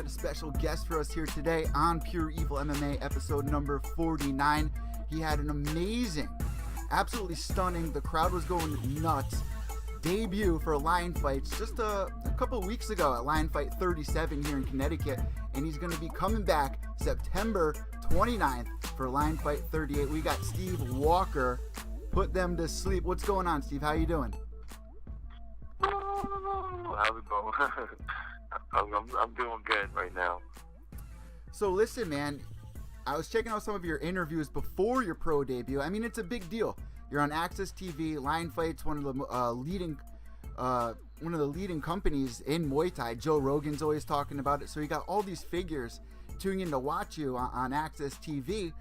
Special guest for us here today on Pure Evil MMA, episode number 49. He had an amazing, absolutely stunning, the crowd was going nuts, debut for Lion Fights just a couple weeks ago at Lion Fight 37 here in Connecticut, and he's going to be coming back September 29th for Lion Fight 38. We got Steve Walker. Put them to sleep. What's going on, Steve? How you doing? How's it going? I'm doing good right now. So listen, man, I was checking out some of your interviews before your pro debut. I mean, it's a big deal. You're on Access TV. Lion Fight's one of the leading companies in Muay Thai. Joe Rogan's always talking about it. So you got all these figures tuning in to watch you on Access TV,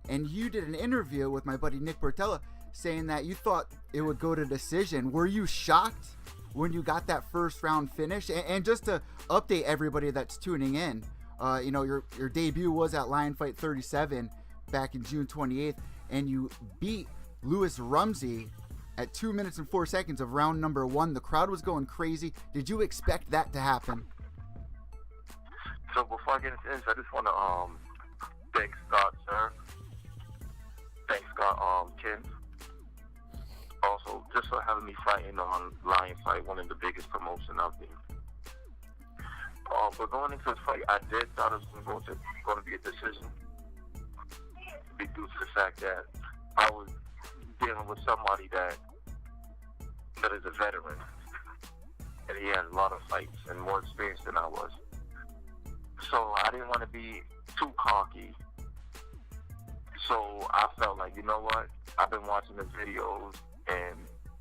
and you did an interview with my buddy Nick Portella saying that you thought it would go to decision. Were you shocked when you got that first round finish? And just to update everybody that's tuning in, your debut was at Lion Fight 37 back in June 28th, and you beat Louis Rousey at 2 minutes and 4 seconds of round number 1. The crowd was going crazy. Did you expect that to happen? So before I get into this, I just want to thank Scott, sir. Thanks, Scott, Ken. Also, just for having me fighting on Lion Fight, one of the biggest promotions out there. But going into this fight, I did thought it was going to be a decision due to the fact that I was dealing with somebody that is a veteran, and he had a lot of fights and more experience than I was. So I didn't want to be too cocky. So I felt like, you know what? I've been watching his videos, and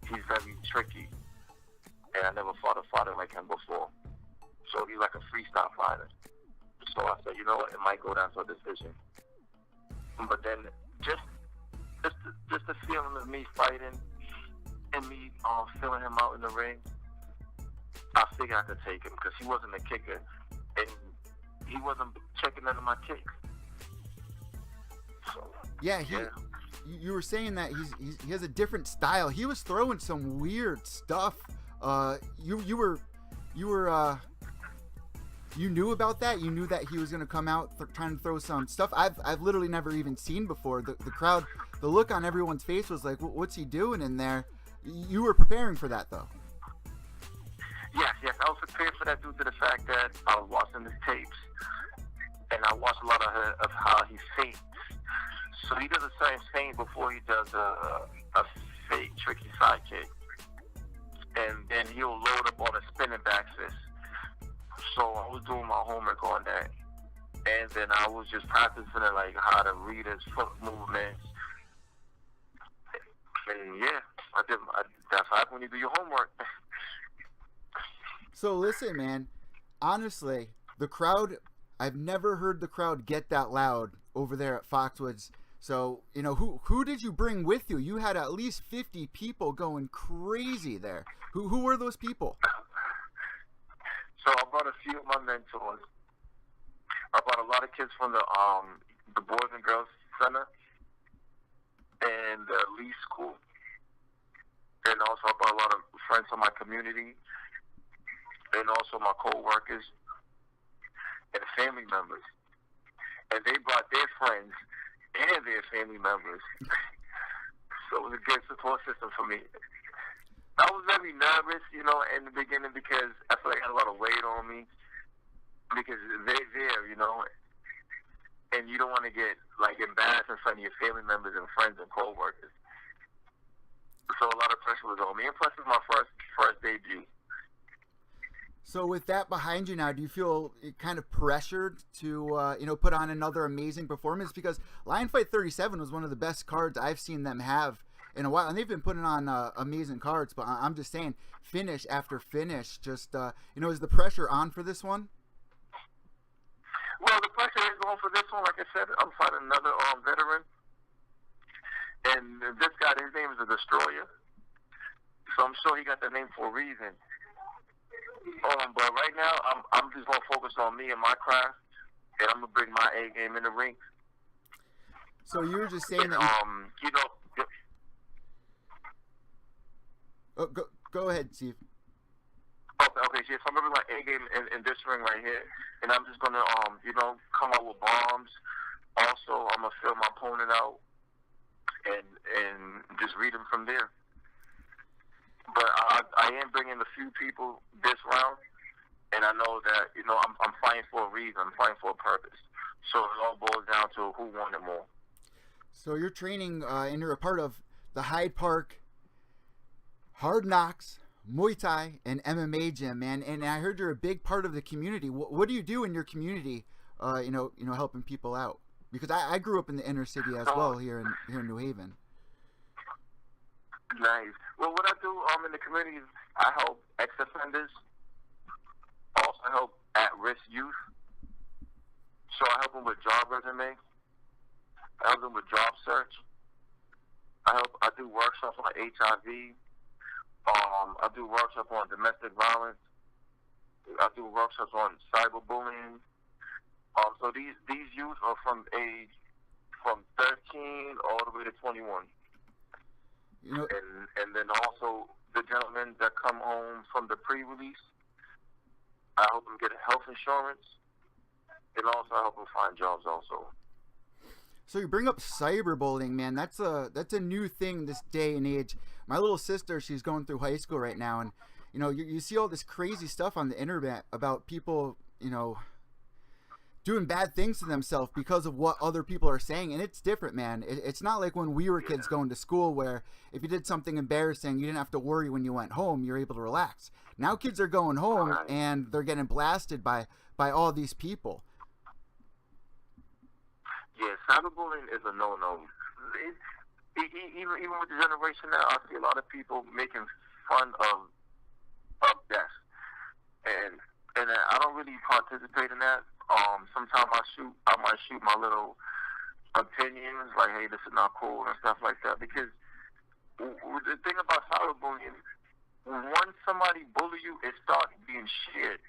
he's very tricky, and I never fought a fighter like him before. So he's like a freestyle fighter. So I said, you know what, it might go down to a decision. But then just the feeling of me fighting and me feeling him out in the ring, I figured I could take him because he wasn't a kicker, and he wasn't checking none of my kicks. So, yeah. You were saying that he has a different style. He was throwing some weird stuff. You knew about that? You knew that he was going to come out trying to throw some stuff I've literally never even seen before. The crowd, the look on everyone's face was like, what's he doing in there? You were preparing for that, though. Yes, I was prepared for that due to the fact that I was watching his tapes, and I watched a lot of how he feints. So he does a certain feint before he does a fake, tricky side kick. And then he'll load up on a spinning back fist. So I was doing my homework on that. And then I was just practicing it, like how to read his foot movements. And yeah, that's how when you do your homework. So listen, man, honestly, the crowd, I've never heard the crowd get that loud over there at Foxwoods. So, who did you bring with you? You had at least 50 people going crazy there. Who were those people? So I brought a few of my mentors. I brought a lot of kids from the Boys and Girls Center and the Lee School. And also I brought a lot of friends from my community and also my co-workers and family members. And they brought their friends and their family members. So it was a good support system for me. I was very nervous, in the beginning because I feel like I had a lot of weight on me because they're there, and you don't want to get, embarrassed in front of your family members and friends and co-workers. So a lot of pressure was on me, and plus it was my first debut. So with that behind you now, do you feel kind of pressured to, put on another amazing performance? Because Lion Fight 37 was one of the best cards I've seen them have in a while, and they've been putting on amazing cards. But I'm just saying, finish after finish, just is the pressure on for this one? Well, the pressure is on for this one. Like I said, I'm fighting another veteran, and this guy, his name is the Destroyer. So I'm sure he got that name for a reason. But right now, I'm just gonna focus on me and my craft, and I'm gonna bring bring my A game in the ring. So you were just saying And, that. you know, Oh, go ahead, Steve. okay, so I'm gonna bring my A game in this ring right here, and I'm just gonna, you know, come out with bombs. Also, I'm gonna fill my opponent out and just read him from there. But I am bringing a few people this round, and I know that, you know, I'm fighting for a reason. I'm fighting for a purpose. So it all boils down to who wanted more. So you're training, and you're a part of the Hyde Park Hard Knocks, Muay Thai, and MMA gym, man. And I heard you're a big part of the community. What do you do in your community? You know, helping people out. Because I grew up in the inner city as well here in New Haven. Nice. Well, what I do in the community is I help ex-offenders. Also help at-risk youth. So I help them with job resume. I help them with job search. I do workshops on HIV. I do workshops on domestic violence. I do workshops on cyberbullying. So these youth are from 13 all the way to 21. You know, and then also the gentlemen that come home from the pre-release, I help them get health insurance, and also I help them find jobs also. So you bring up cyberbullying, man. That's a new thing this day and age. My little sister, she's going through high school right now, and you know, you see all this crazy stuff on the internet about people, you know, doing bad things to themselves because of what other people are saying. And it's different, man. It's not like when we were kids going to school, where if you did something embarrassing, you didn't have to worry when you went home. You're able to relax. Now kids are going home and they're getting blasted by all these people. Yeah, cyberbullying is a no-no. Even with the generation now, I see a lot of people making fun of death, and I don't really participate in that. Sometimes I might shoot my little opinions, like, hey, this is not cool and stuff like that. Because the thing about cyberbullying, once somebody bully you, it starts being shared.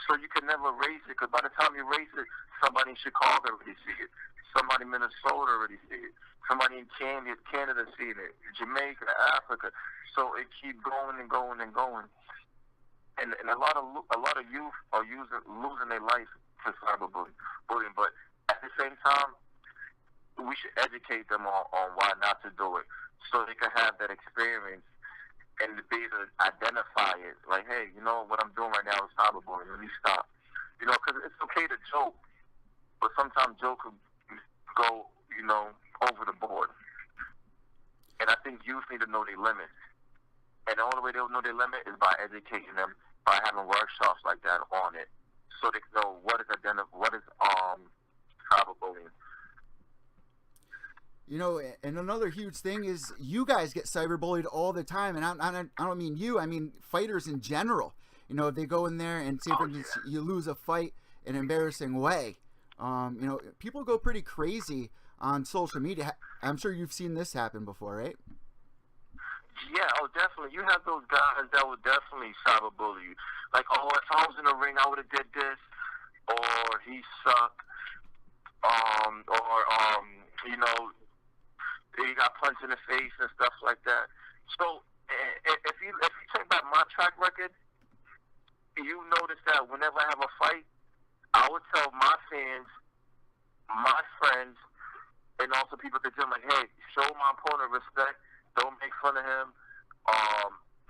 So you can never erase it, because by the time you erase it, somebody in Chicago already see it. Somebody in Minnesota already see it. Somebody in Canada seen it. Jamaica, Africa. So it keeps going and going and going. And a lot of youth are losing their life to cyberbullying. But at the same time, we should educate them on why not to do it, so they can have that experience and to be able to identify it. Like, hey, you know what I'm doing right now is cyberbullying. Let me stop. You know, because it's okay to joke, but sometimes joke could go, you know, over the board. And I think youth need to know their limits. And the only way they'll know their limit is by educating them, by having workshops like that on it, so they can know what is cyberbullying. You know, and another huge thing is you guys get cyberbullied all the time, and I don't mean you, I mean fighters in general. You know, they go in there and say, for instance, you lose a fight in an embarrassing way. You know, people go pretty crazy on social media. I'm sure you've seen this happen before, right? Yeah, definitely. You have those guys that would definitely cyberbully you. Like, oh, if I was in the ring, I would have did this, or he sucked, you know, he got punched in the face and stuff like that. So, if you check back my track record, you notice that whenever I have a fight, I would tell my fans, my friends, and also people at the gym, like, hey, show my opponent respect. Don't make fun of him.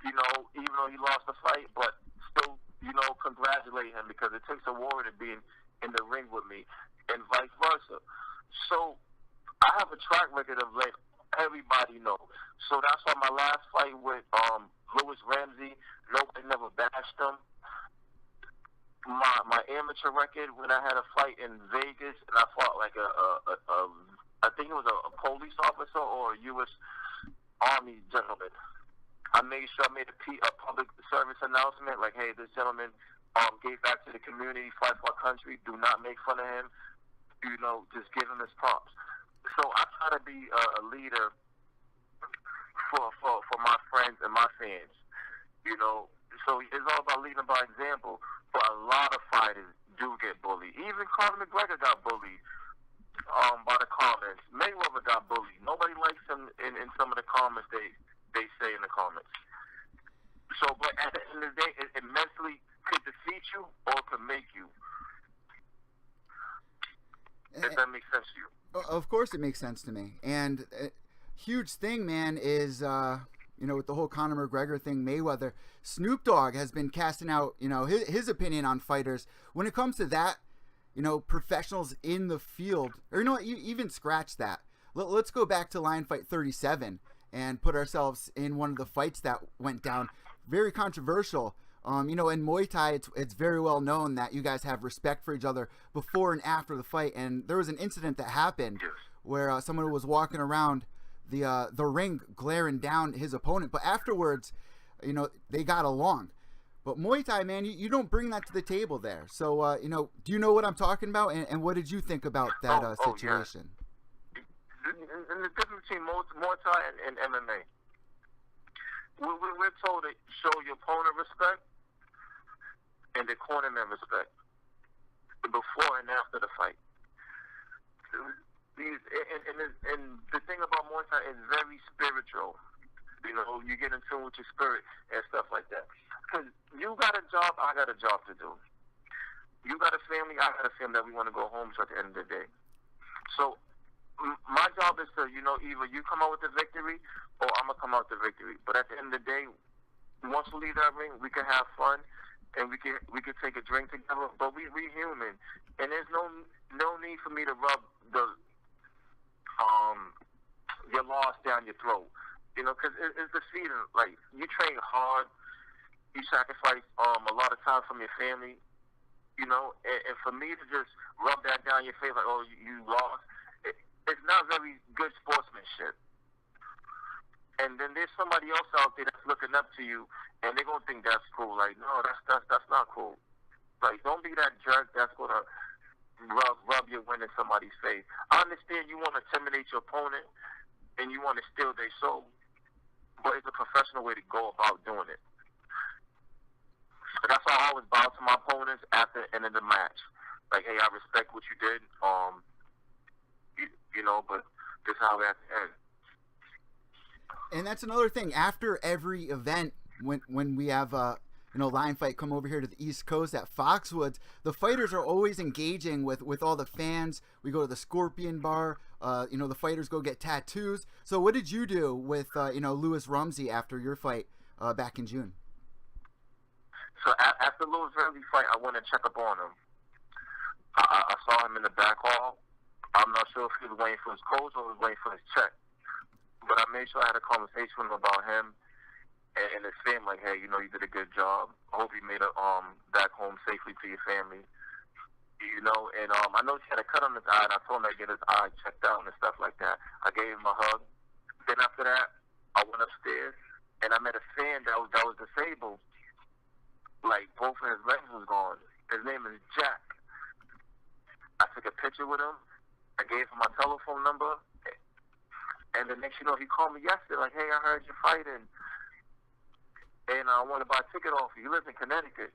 You know, even though he lost the fight, but still, you know, congratulate him, because it takes a warrior to be in the ring with me, and vice versa. So I have a track record of letting everybody know. So that's why my last fight with Louis Ramsey, nobody never bashed him. My amateur record, when I had a fight in Vegas, and I fought like I think it was a police officer or a U.S. Army gentleman. I made sure I made a public service announcement, like, hey, this gentleman gave back to the community, fight for our country. Do not make fun of him. You know, just give him his props. So I try to be a leader for my friends and my fans. You know, So it's all about leading by example. But a lot of fighters do get bullied. Even Conor McGregor got bullied by the comments. Mayweather got bullied. Nobody likes him in some of the comments they say in the comments. So, but at the end of the day, it mentally could defeat you or could make you. If that makes sense to you. Of course it makes sense to me. And a huge thing, man, is, with the whole Conor McGregor thing, Mayweather, Snoop Dogg has been casting out, his opinion on fighters. When it comes to that, professionals in the field, or even scratch that. Let's go back to Lion Fight 37 and put ourselves in one of the fights that went down. Very controversial. In Muay Thai, it's very well known that you guys have respect for each other before and after the fight. And there was an incident that happened where someone was walking around the ring glaring down his opponent. But afterwards, they got along. But Muay Thai, man, you don't bring that to the table there. So, do you know what I'm talking about? And what did you think about that situation? Yeah. And the difference between Muay Thai and MMA, we're told to show your opponent respect and the cornerman respect before and after the fight. And the thing about Muay Thai is very spiritual. You get in tune with your spirit and stuff like that. Because you got a job, I got a job to do. You got a family, I got a family that we want to go home to at the end of the day. So my job is to, either you come out with the victory or I'm going to come out with the victory. But at the end of the day, once we leave that ring, we can have fun and we can take a drink together. But we human. And there's no need for me to rub your loss down your throat. Because it's defeating. Like, you train hard, you sacrifice a lot of time from your family, and for me to just rub that down your face like, oh, you lost, it's not very good sportsmanship. And then there's somebody else out there that's looking up to you, and they're gonna think that's cool. Like, no, that's not cool. Like, don't be that jerk that's gonna rub your win in somebody's face. I understand you want to intimidate your opponent and you want to steal their soul, but it's a professional way to go about doing it. So that's why I always bow to my opponents after the end of the match. Like, hey, I respect what you did, but this is how we have to end. And that's another thing. After every event, when we have Lion Fight come over here to the East Coast at Foxwoods, the fighters are always engaging with all the fans. We go to the Scorpion Bar. The fighters go get tattoos. So what did you do with Louis Rumsey after your fight back in June? So after Louis Rumsey fight, I went and checked up on him. I saw him in the back hall. I'm not sure if he was waiting for his coach or was waiting for his check. But I made sure I had a conversation with him about him and his family. Like, hey, you did a good job. I hope you made it back home safely to your family. And I know he had a cut on his eye, and I told him to get his eye checked out and stuff like that. I gave him a hug. Then after that, I went upstairs, and I met a fan that was disabled. Like, both of his legs was gone. His name is Jack. I took a picture with him. I gave him my telephone number. And the next he called me yesterday, like, hey, I heard you're fighting. And I want to buy a ticket off you. He lives in Connecticut.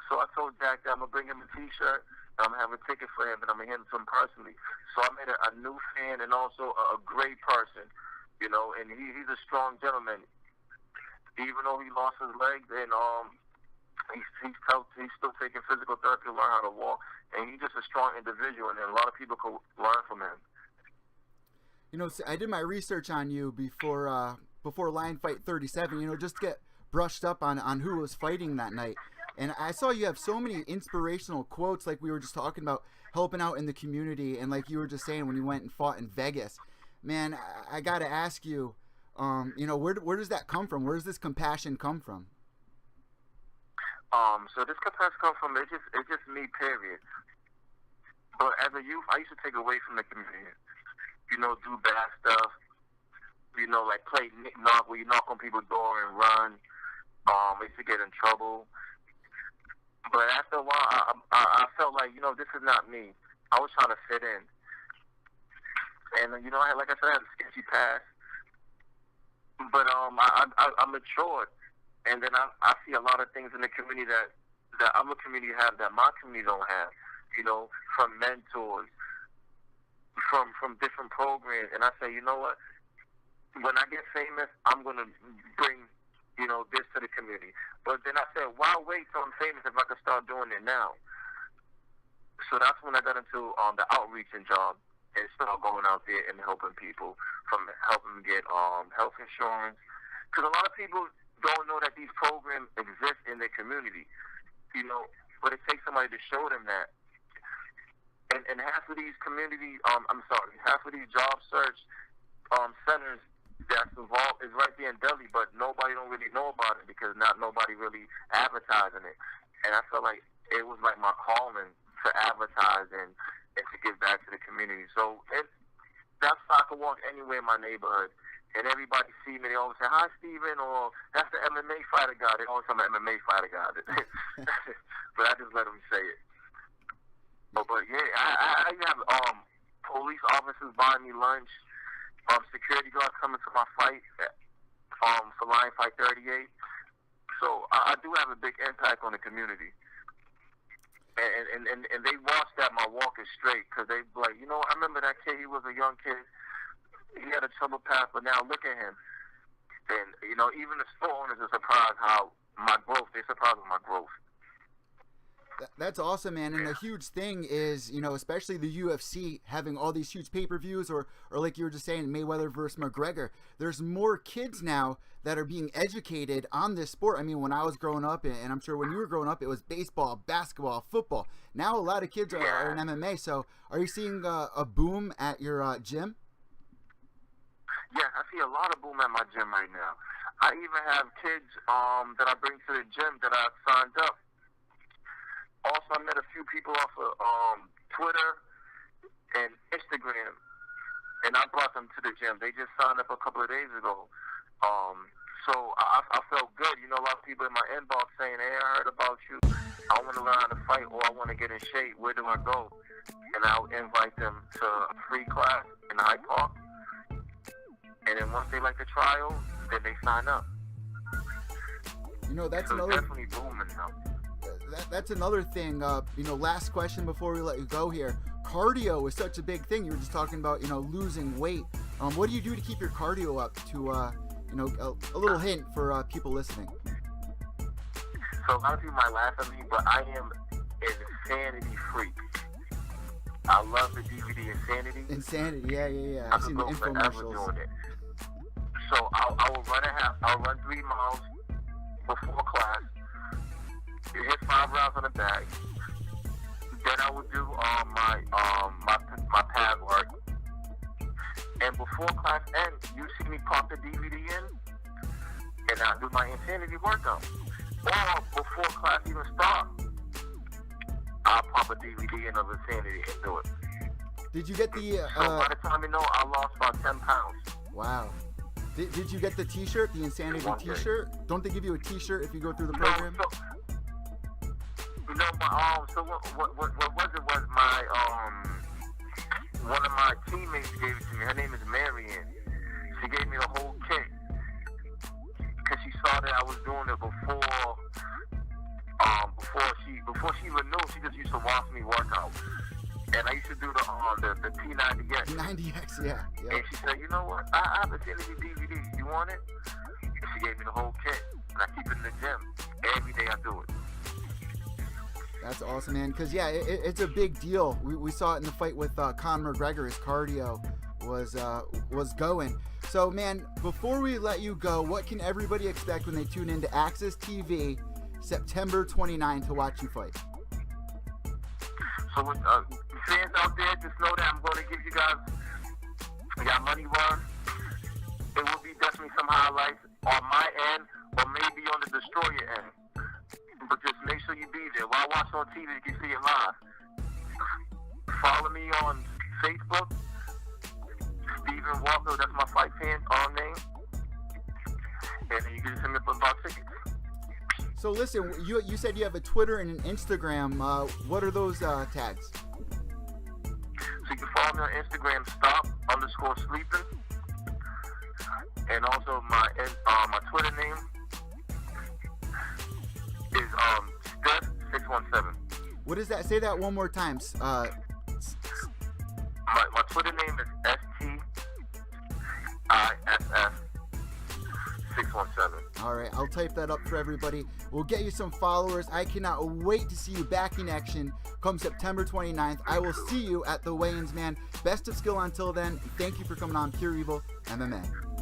So I told Jack that I'm going to bring him a T-shirt, and I'm going to have a ticket for him, and I'm going to hand it to him personally. So I made a new fan and also a great person, and he's a strong gentleman. Even though he lost his legs, and he's still taking physical therapy to learn how to walk, and he's just a strong individual, and a lot of people could learn from him. I did my research on you before Lion Fight 37, just to get brushed up on who was fighting that night. And I saw you have so many inspirational quotes, like we were just talking about, helping out in the community, and like you were just saying when you went and fought in Vegas. Man, I got to ask you, where does that come from? Where does this compassion come from? So this compassion comes from, it's just me, period. But as a youth, I used to take away from the community. Do bad stuff. Like play knock where you knock on people's door and run. I used to get in trouble. But after a while, I felt like, this is not me. I was trying to fit in. And, I had a sketchy past. But I matured. And then I see a lot of things in the community that other community have that my community don't have. You know, from mentors, from different programs. And I say, you know what? When I get famous, I'm going to bring, you know, this to the community. But then I said, why wait till I'm famous if I can start doing it now? So that's when I got into the outreaching job and started going out there and helping people, from helping them get health insurance. Because a lot of people don't know that these programs exist in their community, you know, but it takes somebody to show them that. And half of these community, half of these job search centers that's involved is right there in Delhi, but nobody don't really know about it because not nobody really advertising it. And I felt like it was like my calling to advertise and to give back to the community. So that's how I could walk anywhere in my neighborhood. And everybody see me, they always say, hi, Steven, or that's the MMA fighter guy. They always tell me MMA fighter guy. But I just let them say it. But yeah, I have police officers buying me lunch, security guards coming to my fight for Lion Fight 38. So I do have a big impact on the community. And they watch that my walk is straight, because they be like, you know, I remember that kid, he was a young kid. He had a troubled past, but now look at him. And, you know, even the store owners are surprised they're surprised with my growth. That's awesome, man. And the huge thing is, you know, especially the UFC having all these huge pay-per-views, or like you were just saying, Mayweather versus McGregor. There's more kids now that are being educated on this sport. I mean, when I was growing up, and I'm sure when you were growing up, it was baseball, basketball, football. Now a lot of kids are in MMA. So are you seeing a boom at your gym? Yeah, I see a lot of boom at my gym right now. I even have kids that I bring to the gym that I've signed up. Also, I met a few people off of Twitter and Instagram, and I brought them to the gym. They just signed up a couple of days ago. So I felt good. You know, a lot of people in my inbox saying, hey, I heard about you. I want to learn how to fight, or I want to get in shape. Where do I go? And I'll invite them to a free class in Hyde Park. And then once they like the trial, then they sign up. You know, that's definitely booming now. That's another thing. You know, last question before we let you go here. Cardio is such a big thing. You were just talking about, you know, losing weight. What do you do to keep your cardio up? To you know, a little hint for people listening. So a lot of people might laugh at me, but I am an insanity freak. I love the DVD Insanity. Yeah. I've seen the infomercials. Doing it. So I will run 3 miles before class. You hit 5 rounds on the bag. Then I would do my pad work. And before class ends, you see me pop the DVD in, and I do my Insanity workout. Or before class even starts, I'll pop a DVD in of Insanity and do it. Did you get the? So by the time you know, I lost about 10 pounds. Wow. Did you get the T-shirt, the Insanity T-shirt? Don't they give you a T-shirt if you go through the program? You know, so what was it was my one of my teammates gave it to me. Her name is Marianne. She gave me the whole kit because she saw that I was doing it before she even knew. She just used to watch me work out. And I used to do the P90X. P90X, yeah. And she said, you know what? I have a Insanity DVD. You want it? And she gave me the whole kit. And I keep it in the gym. Every day I do it. That's awesome, man. Because, yeah, it's a big deal. We saw it in the fight with Conor McGregor. His cardio was going. So, man, before we let you go, what can everybody expect when they tune into Access TV September 29 to watch you fight? So, with fans out there, just know that I'm going to give you guys money worth. There will be definitely some highlights on my end, or maybe on the Destroyer end. But just make sure you be there. While I watch on TV, you can see it live. Follow me on Facebook, Steven Walker. That's my fight fan name. And then you can send me up about tickets. So listen, you said you have a Twitter and an Instagram. What are those tags? So you can follow me on Instagram, stop_sleeping. And also my Twitter name is Steph617. What is that? Say that one more time. My Twitter name is STIFF617. All right, I'll type that up for everybody. We'll get you some followers. I cannot wait to see you back in action come September 29th. I will see you at the weigh-ins, man. Best of skill until then. Thank you for coming on Pure Evil MMA.